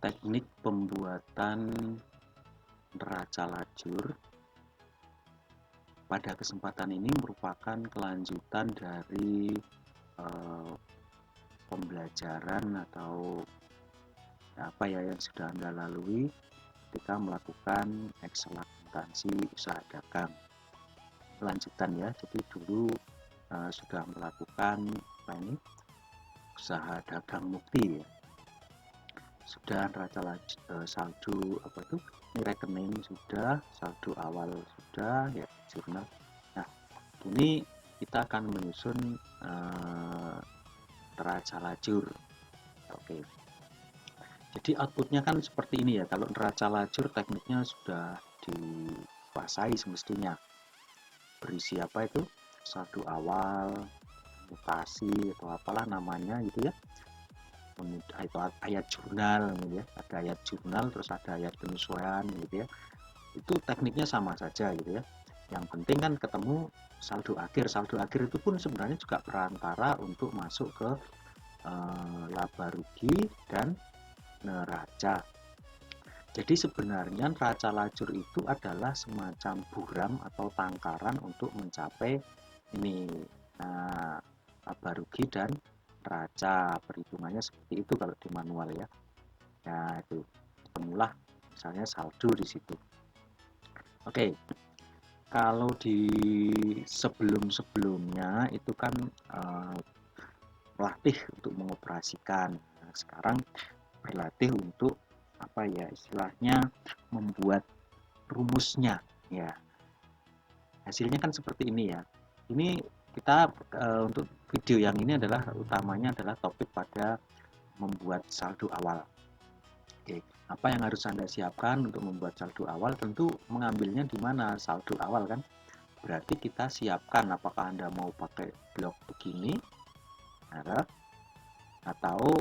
teknik pembuatan neraca lajur. Pada kesempatan ini merupakan kelanjutan dari pembelajaran atau apa ya yang sudah Anda lalui ketika melakukan Excel akuntansi usaha dagang. Lanjutan ya, jadi dulu sudah melakukan apa ini usaha dagang mukti ya. Sudah neraca saldo apa itu ini rekening sudah, saldo awal sudah ya, jurnal. Nah ini kita akan menyusun neraca lajur. Oke, jadi outputnya kan seperti ini ya. Kalau neraca lajur tekniknya sudah dikuasai semestinya, berisi apa itu saldo awal, mutasi atau apalah namanya gitu ya, itu ayat jurnal gitu ya, ada ayat jurnal terus ada ayat penyesuaian gitu ya, itu tekniknya sama saja gitu ya. Yang penting kan ketemu saldo akhir itu pun sebenarnya juga perantara untuk masuk ke laba rugi dan neraca. Jadi sebenarnya neraca lajur itu adalah semacam buram atau tangkaran untuk mencapai ini laba rugi dan neraca. Perhitungannya seperti itu kalau di manual ya. Ya itu ketemulah misalnya saldo di situ. Oke, kalau di sebelumnya itu kan melatih untuk mengoperasikan. Nah, sekarang berlatih untuk apa ya istilahnya membuat rumusnya ya. Hasilnya kan seperti ini ya. Ini kita untuk video yang ini adalah utamanya adalah topik pada membuat saldo awal. Oke, apa yang harus Anda siapkan untuk membuat saldo awal? Tentu mengambilnya di mana saldo awal kan? Berarti kita siapkan apakah Anda mau pakai blok begini atau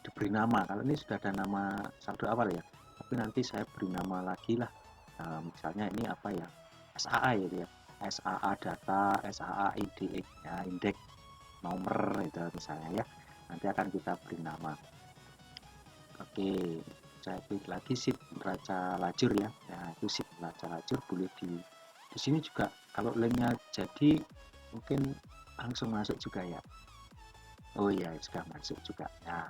diberi nama. Kalau ini sudah ada nama saldo awal ya, tapi nanti saya beri nama lagi lah. Misalnya ini apa ya, SAA gitu ya, SAA data, SAA IDX ya, indeks nomor itu misalnya ya, nanti akan kita beri nama. Oke, saya klik lagi sheet neraca lajur ya. Nah itu sheet neraca lajur, boleh di sini juga kalau linknya jadi mungkin langsung masuk juga ya. Oh iya, sudah masuk juga. Nah,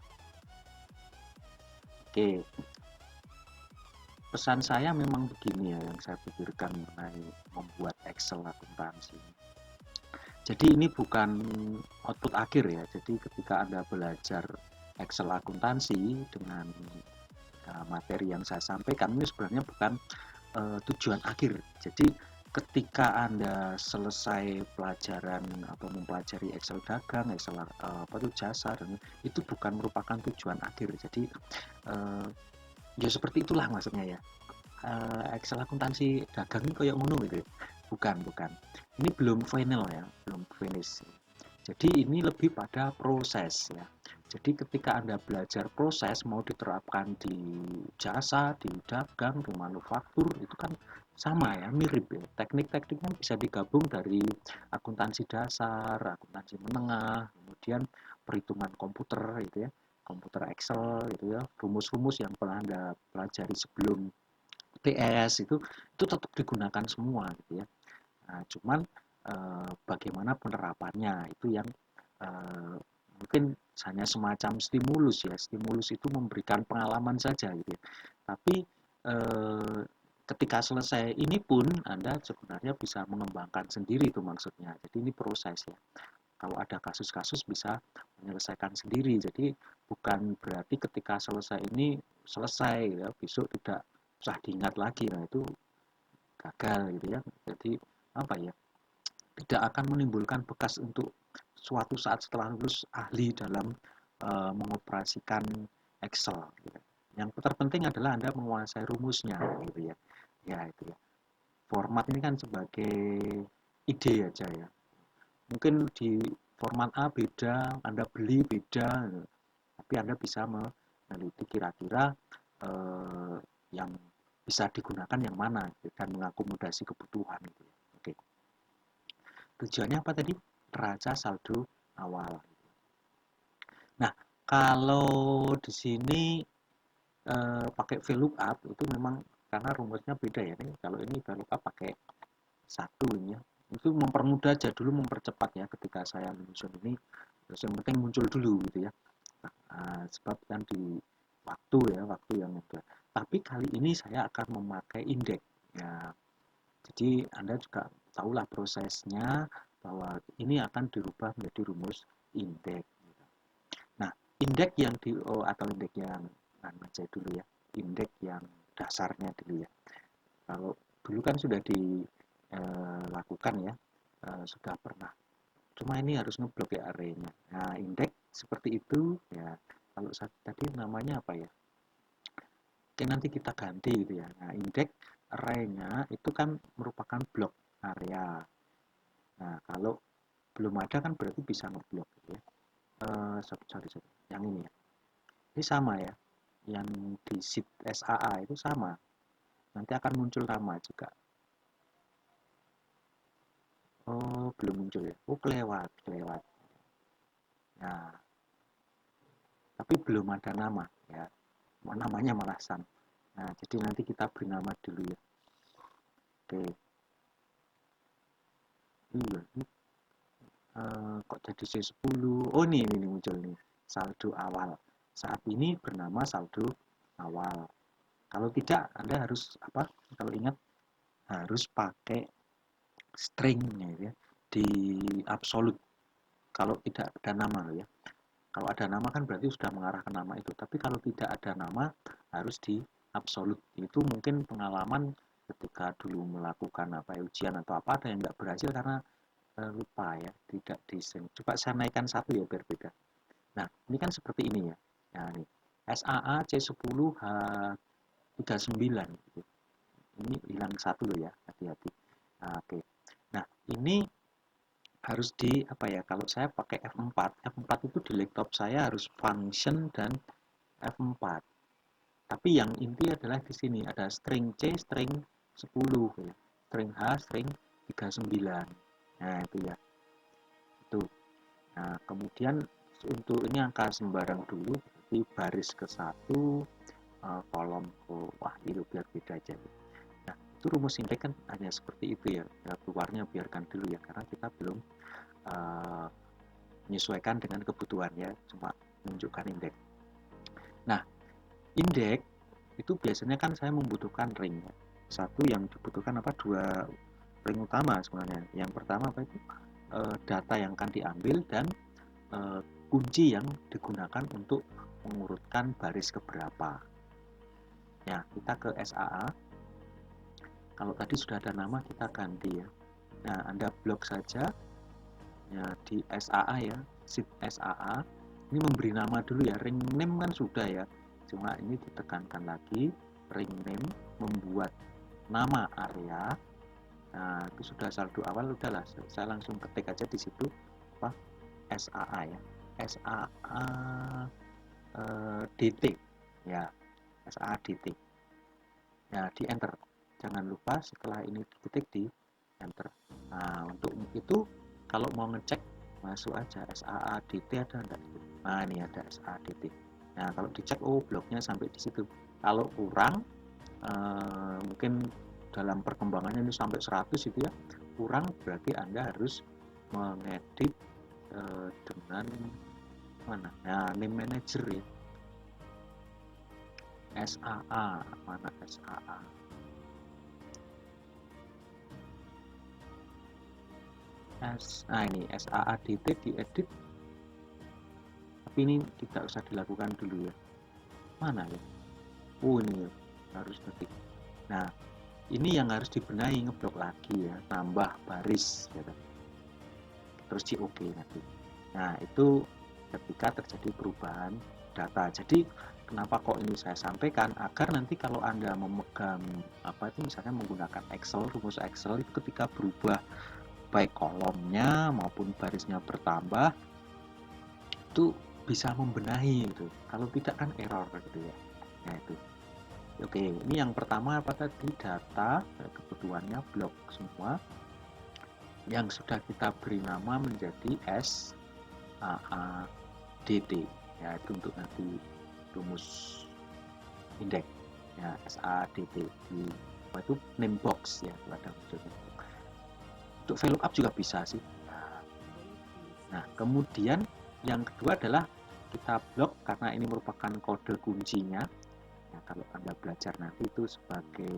oke. Pesan saya memang begini ya, yang saya pikirkan mengenai membuat Excel akuntansi. Jadi ini bukan output akhir ya. Jadi ketika Anda belajar Excel akuntansi dengan materi yang saya sampaikan, ini sebenarnya bukan tujuan akhir. Jadi ketika Anda selesai pelajaran atau mempelajari Excel dagang, Excel apa itu jasa, dan itu bukan merupakan tujuan akhir. Jadi ya seperti itulah maksudnya ya. Excel akuntansi dagang ini kayak ngono gitu. Bukan. Ini belum final ya, belum finish. Jadi ini lebih pada proses ya. Jadi ketika Anda belajar proses mau diterapkan di jasa, di dagang, di manufaktur itu kan sama ya, mirip ya. Teknik-tekniknya bisa digabung dari akuntansi dasar, akuntansi menengah, kemudian perhitungan komputer gitu ya, komputer Excel gitu ya, rumus-rumus yang pernah Anda pelajari sebelum PS itu tetap digunakan semua gitu ya. Nah, cuman bagaimana penerapannya itu yang mungkin hanya semacam stimulus ya. Stimulus itu memberikan pengalaman saja gitu ya. Tapi ketika selesai ini pun Anda sebenarnya bisa mengembangkan sendiri itu maksudnya. Jadi ini proses ya. Kalau ada kasus-kasus bisa menyelesaikan sendiri. Jadi bukan berarti ketika selesai ini selesai ya, besok tidak usah diingat lagi. Nah, itu gagal gitu ya. Jadi apa ya? Tidak akan menimbulkan bekas untuk suatu saat setelah lulus ahli dalam mengoperasikan Excel. Gitu. Yang terpenting adalah Anda menguasai rumusnya, gitu ya. Ya itu ya. Format ini kan sebagai ide aja ya. Mungkin di format A beda, Anda beli beda, tapi Anda bisa meneliti kira-kira yang bisa digunakan yang mana dan mengakomodasi kebutuhan gitu ya. Oke. Tujuannya apa tadi? Neraca saldo awal. Nah, kalau di sini pakai VLOOKUP itu memang karena rumusnya beda ya nih. Kalau ini VLOOKUP pakai satu ini ya. Itu mempermudah aja dulu, mempercepat ya ketika saya menyusun ini. Terus yang penting muncul dulu gitu ya. Sebab kan di waktu yang mudah. Tapi kali ini saya akan memakai indeks ya. Jadi Anda juga tahulah prosesnya bahwa ini akan dirubah menjadi rumus indeks. Nah, indeks yang atau indeks yang aja dulu ya, indeks yang dasarnya dulu ya. Kalau dulu kan sudah dilakukan ya, sudah pernah. Cuma ini harus ngeblok ya arraynya. Nah, indeks seperti itu ya. Kalau tadi namanya apa ya? Oke, nanti kita ganti gitu ya. Nah, indeks arraynya itu kan merupakan blok area. Nah, kalau belum ada kan berarti bisa ngeblok gitu ya. Sorry. Yang ini ya. Ini sama ya. Yang di sheet SAA itu sama. Nanti akan muncul nama juga. Oh, belum muncul ya. Oh, kelewat. Nah, tapi belum ada nama ya. Namanya malah sama. Nah, jadi nanti kita beri nama dulu ya. Oke. Iya, ini kok jadi C10? Oh, ini muncul nih. Saldo awal. Saat ini bernama saldo awal. Kalau tidak, Anda harus apa? Kalau ingat harus pakai string ya, di absolute. Kalau tidak ada nama ya. Kalau ada nama kan berarti sudah mengarah ke nama itu. Tapi kalau tidak ada nama harus di absolute. Itu mungkin pengalaman ketika dulu melakukan ujian atau apa, ada yang nggak berhasil karena lupa ya, tidak desain. Coba saya naikkan satu ya biar beda. Nah, ini kan seperti ini ya. Nah, ini SAA C10H39 gitu. Ini hilang satu loh ya, hati-hati. Nah, oke. Nah, ini harus di apa ya, kalau saya pakai F4 itu di laptop saya harus function dan F4. Tapi yang inti adalah di sini ada string C, string 10 ya. String H, string 39. Nah, itu ya. Itu. Nah, kemudian untuk ini angka sembarang dulu, di baris ke 1, kolom ke, wah itu biar beda aja. Nah, itu rumus indeks kan hanya seperti itu ya. Nah, keluarnya biarkan dulu ya, karena kita belum menyesuaikan dengan kebutuhan ya, cuma menunjukkan indeks. Nah, indeks itu biasanya kan saya membutuhkan ring ya. Satu yang dibutuhkan apa, dua ring utama sebenarnya. Yang pertama apa itu, data yang akan diambil dan kunci yang digunakan untuk mengurutkan baris keberapa. Ya, kita ke SAA. Kalau tadi sudah ada nama kita ganti ya. Nah, Anda blok saja ya di SAA ya, sheet SAA. Ini memberi nama dulu ya, ring name kan sudah ya. Cuma ini ditekankan lagi, ring name, membuat nama area. Nah, itu sudah saldo awal, udahlah. Saya langsung ketik aja di situ apa SAA ya. SAA DT ya, SAA DT. Ya, di enter. Jangan lupa setelah ini diketik di enter. Nah, untuk itu kalau mau ngecek masuk aja SAADT ada enggak? Nah, ini ada SAADT. Nah, kalau dicek bloknya sampai di situ. Kalau kurang mungkin dalam perkembangannya ini sampai 100 itu ya. Kurang berarti Anda harus mengedit dengan mana? Nah, name manager ya. SAA, mana SAA? Nah ini SAADT diedit, tapi ini tidak usah dilakukan dulu ya. Mana ya? Oh ini harus ketik. Nah ini yang harus dibenahi, ngeblok lagi ya, tambah baris ya. Terus di OK nanti. Nah itu ketika terjadi perubahan data. Jadi kenapa kok ini saya sampaikan, agar nanti kalau Anda memegang apa itu misalnya menggunakan Excel, rumus Excel itu ketika berubah baik kolomnya maupun barisnya bertambah itu bisa membenahi itu. Kalau tidak kan error gitu ya. Nah itu. Oke, ini yang pertama apa tadi, data kebutuhannya blok semua yang sudah kita beri nama menjadi SAADT ya, itu untuk nanti rumus index ya, SADT itu name box ya, ada munculnya. Untuk VLOOKUP juga bisa sih. Nah, kemudian yang kedua adalah kita blok karena ini merupakan kode kuncinya. Ya, kalau Anda belajar nanti itu sebagai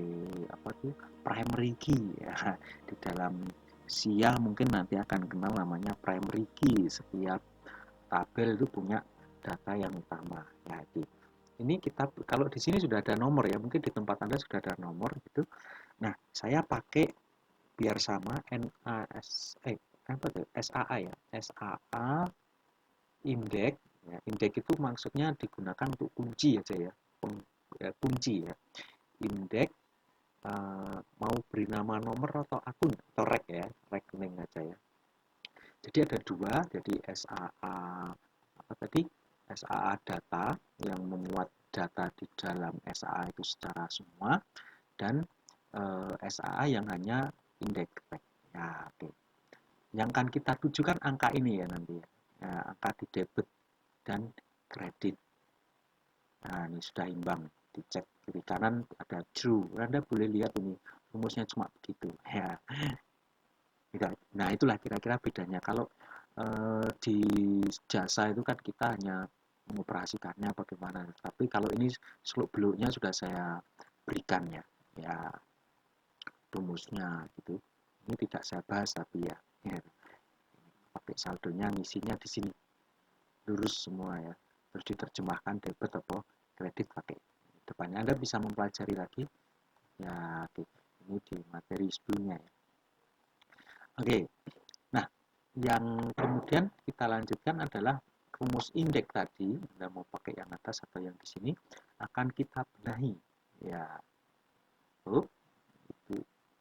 apa tuh primary key ya. Di dalam SIA mungkin nanti akan kenal namanya primary key. Setiap tabel itu punya data yang utama. Ya, ini kita kalau di sini sudah ada nomor ya, mungkin di tempat Anda sudah ada nomor gitu. Nah, saya pakai biar sama SAA ya, SAA index ya, index itu maksudnya digunakan untuk kunci aja ya, kunci ya, index mau beri nama nomor atau akun atau rek ya, rekening aja ya. Jadi ada dua, jadi SAA apa tadi, SAA data yang memuat data di dalam SAA itu secara semua, dan SAA yang hanya indeks ya. Oke. Yang kan kita tujukan angka ini ya nanti ya, angka di debit dan kredit. Nah, ini sudah imbang, dicek kiri kanan ada true. Anda boleh lihat ini rumusnya cuma begitu ya. Nah, itulah kira-kira bedanya. Kalau di jasa itu kan kita hanya mengoperasikannya bagaimana, tapi kalau ini seluk beluknya sudah saya berikan ya, rumusnya gitu. Ini tidak saya bahas tapi ya, pakai saldonya ngisinya di sini lurus semua ya, terus diterjemahkan debit atau kredit pakai depannya. Anda bisa mempelajari lagi ya, ini di materi sebelumnya ya. Oke, nah yang kemudian kita lanjutkan adalah rumus indeks tadi. Anda mau pakai yang atas atau yang di sini, akan kita benahi ya. Itu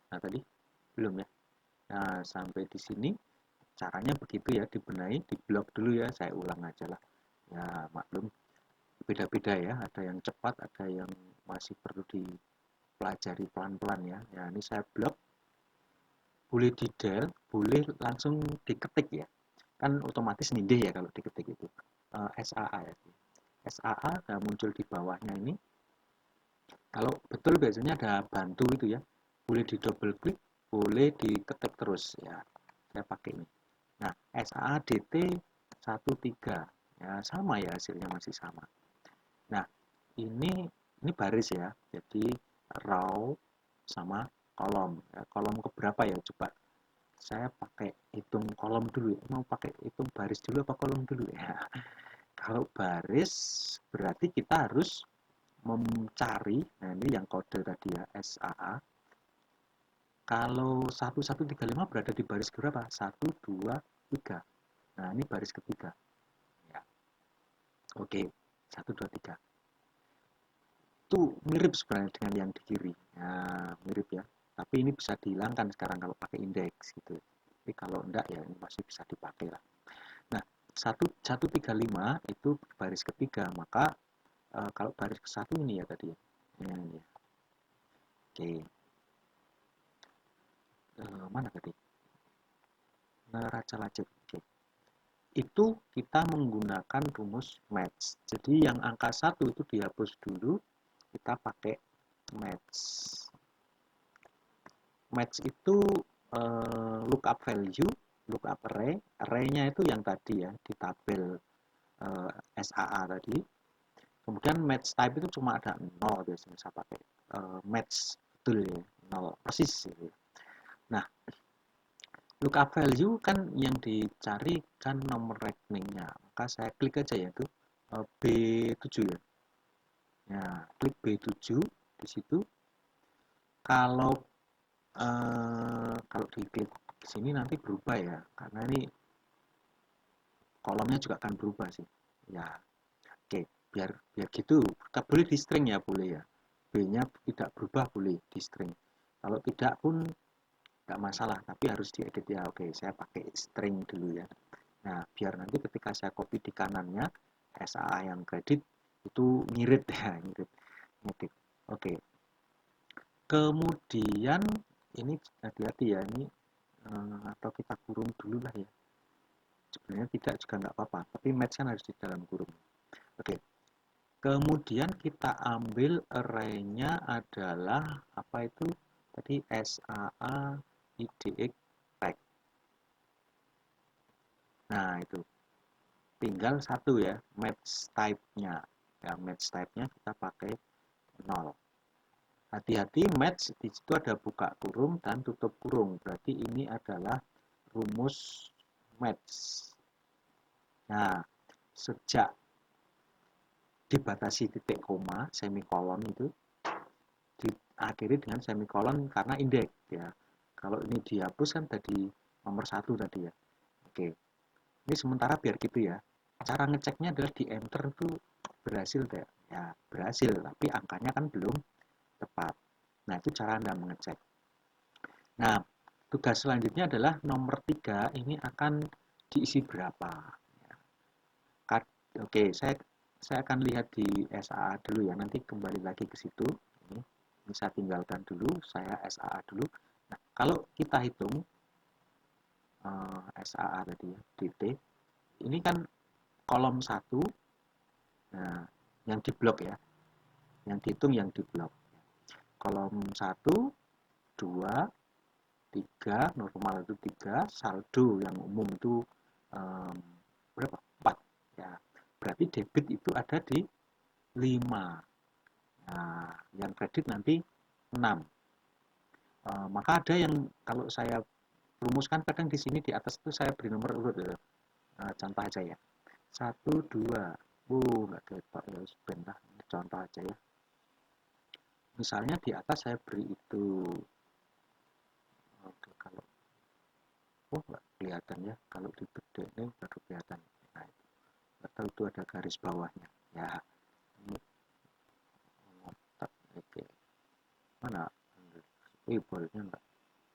nah tadi belum ya. Nah, sampai di sini caranya begitu ya, dibenahi, diblok dulu ya, saya ulang aja lah ya, maklum beda-beda ya, ada yang cepat, ada yang masih perlu dipelajari pelan-pelan ya. Ya, ini saya blok, boleh detail, boleh langsung diketik ya, kan otomatis nindih ya kalau diketik itu. SAA ya, SAA muncul di bawahnya ini. Kalau betul biasanya ada bantu itu ya, boleh di double klik, boleh diketik terus ya, saya pakai ini. Nah, SAADT 13 ya, sama ya, hasilnya masih sama. Nah, ini baris ya, jadi row sama kolom ya, kolom keberapa ya, coba saya pakai hitung kolom dulu ya. Mau pakai hitung baris dulu apa kolom dulu ya. Kalau baris berarti kita harus mencari, nah ini yang kode tadi ya, SAA. Kalau 1135 berada di baris berapa? 1, 2, 3. Nah, ini baris ketiga. Ya. Oke, 1, 2, 3. Itu mirip sebenarnya dengan yang di kiri. Nah, mirip ya. Tapi ini bisa dihilangkan sekarang kalau pakai indeks gitu. Tapi kalau enggak ya ini masih bisa dipakai lah. Nah, 135 itu baris ketiga, maka kalau baris ke satu ini ya tadi ya. Ini ya. Oke. Mana tadi? Neraca lacet. Oke. Itu kita menggunakan rumus match. Jadi yang angka 1 itu dihapus dulu, kita pakai match. Match itu lookup value, lookup array. Array-nya itu yang tadi ya, di tabel SAA tadi. Kemudian match type itu cuma ada 0 biasanya saya pakai. Match betul ya, 0 persis gitu. Nah, lookup value kan yang dicari kan nomor rekeningnya, maka saya klik aja ya itu B7 ya. Nah, klik B7 di situ. Kalau di klik sini nanti berubah ya, karena ini kolomnya juga akan berubah sih. Ya, oke, biar gitu. Boleh di string ya, boleh ya. B-nya tidak berubah boleh di string. Kalau tidak pun nggak masalah, tapi harus diedit ya. Oke, saya pakai string dulu ya. Nah, biar nanti ketika saya copy di kanannya SAA yang kredit itu ngirit ya, ngirit. Oke. Kemudian ini hati-hati ya, ini atau kita kurung dulu lah ya. Sebenarnya tidak juga nggak apa-apa, tapi match kan harus di dalam kurung. Oke. Kemudian kita ambil array-nya adalah apa itu tadi, SAA IDX tag. Nah itu tinggal satu ya, match type-nya ya, match type-nya kita pakai 0. Hati-hati, match di situ ada buka kurung dan tutup kurung, berarti ini adalah rumus match. Nah, sejak dibatasi titik koma, semikolon itu diakhiri dengan semikolon karena indeks ya. Kalau ini dihapus kan tadi nomor 1 tadi ya. Oke. Ini sementara biar gitu ya. Cara ngeceknya adalah di enter itu berhasil tidak? Ya, berhasil, tapi angkanya kan belum tepat. Nah, itu cara Anda mengecek. Nah, tugas selanjutnya adalah nomor 3 ini akan diisi berapa. Oke, saya akan lihat di SAA dulu ya, nanti kembali lagi ke situ. Ini bisa tinggalkan dulu, saya SAA dulu. Nah, kalau kita hitung SAA tadi ya, DT, ini kan kolom 1, nah, yang di blok ya, yang dihitung yang di blok. Kolom 1, 2, 3, normal itu 3, saldo yang umum itu berapa? 4 ya. Berarti debit itu ada di 5. Nah, yang kredit nanti 6. Maka ada yang kalau saya rumuskan kadang di sini di atas itu saya beri nomor urut ya. Contoh aja ya. 1, 2. Enggak ketok ya, sebentar. Contoh aja ya. Misalnya di atas saya beri itu. Oke, kalau enggak kelihatan ya. Kalau di gede ini baru kelihatan. Nah, itu. Atau itu ada garis bawahnya. Ya. Ini oke. Mana? Bolanya enggak.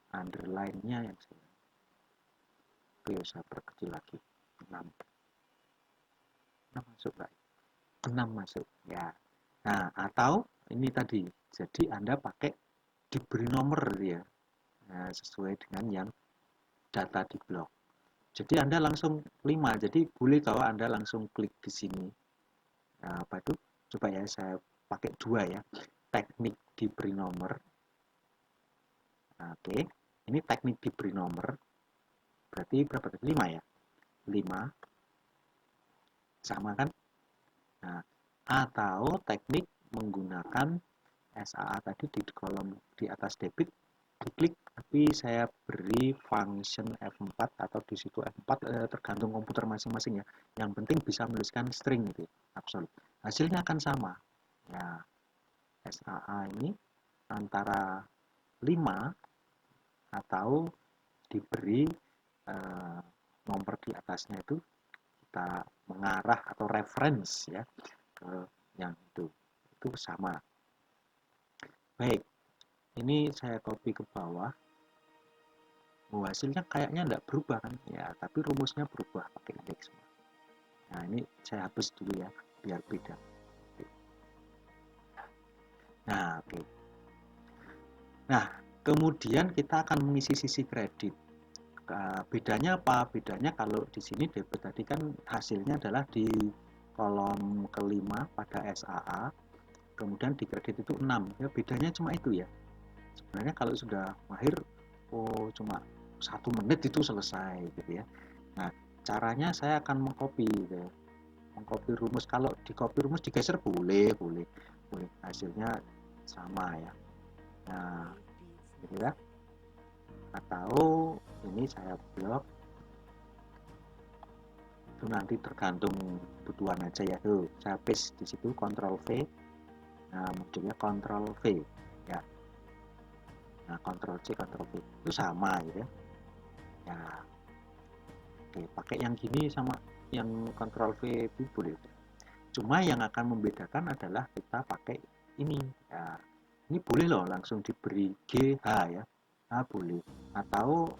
Underline-nya yang saya. Oke, saya perkecil lagi. 6. 6 masuk enggak? 6 masuk. Ya. Nah, atau ini tadi. Jadi Anda pakai diberi nomor ya. Nah, sesuai dengan yang data di blok. Jadi Anda langsung 5. Jadi boleh kalau Anda langsung klik di sini. Nah, apa itu? Coba ya saya pakai 2 ya. Teknik diberi nomor. Nah, oke. Ini teknik diberi nomor. Berarti berapa tadi? 5 ya. 5. Sama kan? Nah, atau teknik menggunakan SAA tadi di kolom di atas debit diklik, tapi saya beri function F4 atau di situ F4 tergantung komputer masing-masing ya. Yang penting bisa menuliskan string gitu, absolut. Hasilnya akan sama. Ya, SAA ini antara 5 atau diberi nomor di atasnya itu kita mengarah atau reference ya ke yang itu sama. Baik, ini saya copy ke bawah. Hasilnya kayaknya enggak berubah kan ya, tapi rumusnya berubah pakai indeks. Nah, ini saya hapus dulu ya biar beda. Nah, oke. Nah, kemudian kita akan mengisi sisi kredit. Bedanya apa? Bedanya kalau di sini debit tadi kan hasilnya adalah di kolom kelima pada SAA, kemudian di kredit itu 6. Ya, bedanya cuma itu ya. Sebenarnya kalau sudah mahir, cuma 1 menit itu selesai gitu ya. Nah, caranya saya akan mengcopy gitu ya. Mengcopy rumus. Kalau di copy rumus digeser boleh. Hasilnya sama ya. Nah, gitu ya. Atau ini saya blok. Itu nanti tergantung kebutuhan aja ya. Tuh, saya paste di situ Ctrl V. Nah, munculnya Ctrl V ya. Nah, Ctrl C, Ctrl V itu sama gitu ya. Ya, oke, pakai yang gini sama yang Ctrl V itu boleh. Cuma yang akan membedakan adalah kita pakai ini. Ya, ini boleh loh langsung diberi GH ya. Nah, boleh. Atau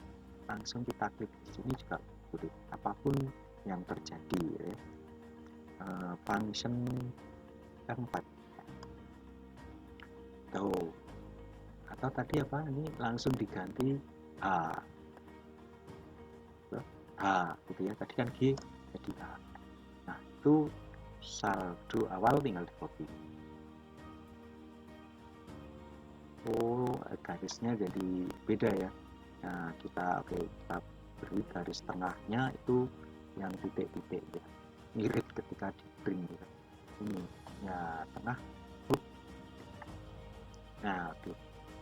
langsung kita klik di sini juga boleh. Apapun yang terjadi ya. Function F4. Tuh. Atau tadi apa? Ini langsung diganti A. H gitu ya. Tadi kan G jadi A. Nah, itu saldo awal tinggal di copy. Oh, garisnya jadi beda ya. Nah, kita beri garis tengahnya itu yang titik-titik ya, mirip ketika di print ya. Ini ya tengah. Nah, oke.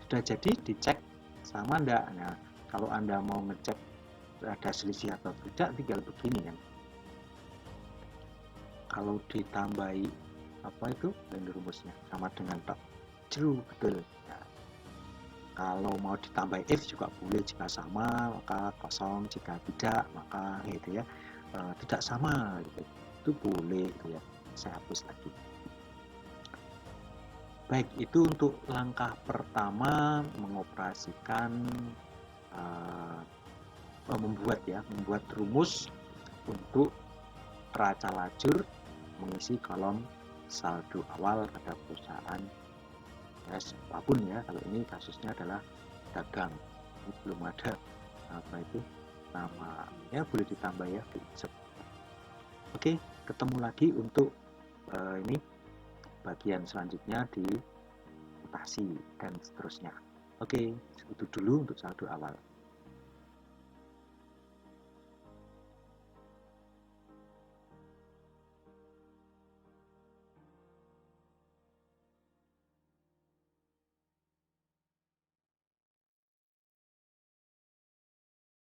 Sudah jadi, dicek sama enggak. Nah, kalau Anda mau ngecek ada selisih atau tidak, tinggal begini kan. Kalau ditambahi apa itu rumusnya sama dengan tok true, betul. Nah, kalau mau ditambah if juga boleh, jika sama maka kosong, jika tidak maka gitu ya, tidak sama gitu. Itu boleh gitu ya. Saya hapus lagi. Baik, itu untuk langkah pertama mengoperasikan membuat rumus untuk neraca lajur mengisi kolom saldo awal pada perusahaan ya, apapun ya. Kalau ini kasusnya adalah dagang, ini belum ada apa itu nama ya, boleh ditambah ya. Oke, ketemu lagi untuk ini bagian selanjutnya di mutasi dan seterusnya. Oke, itu dulu untuk saldo awal.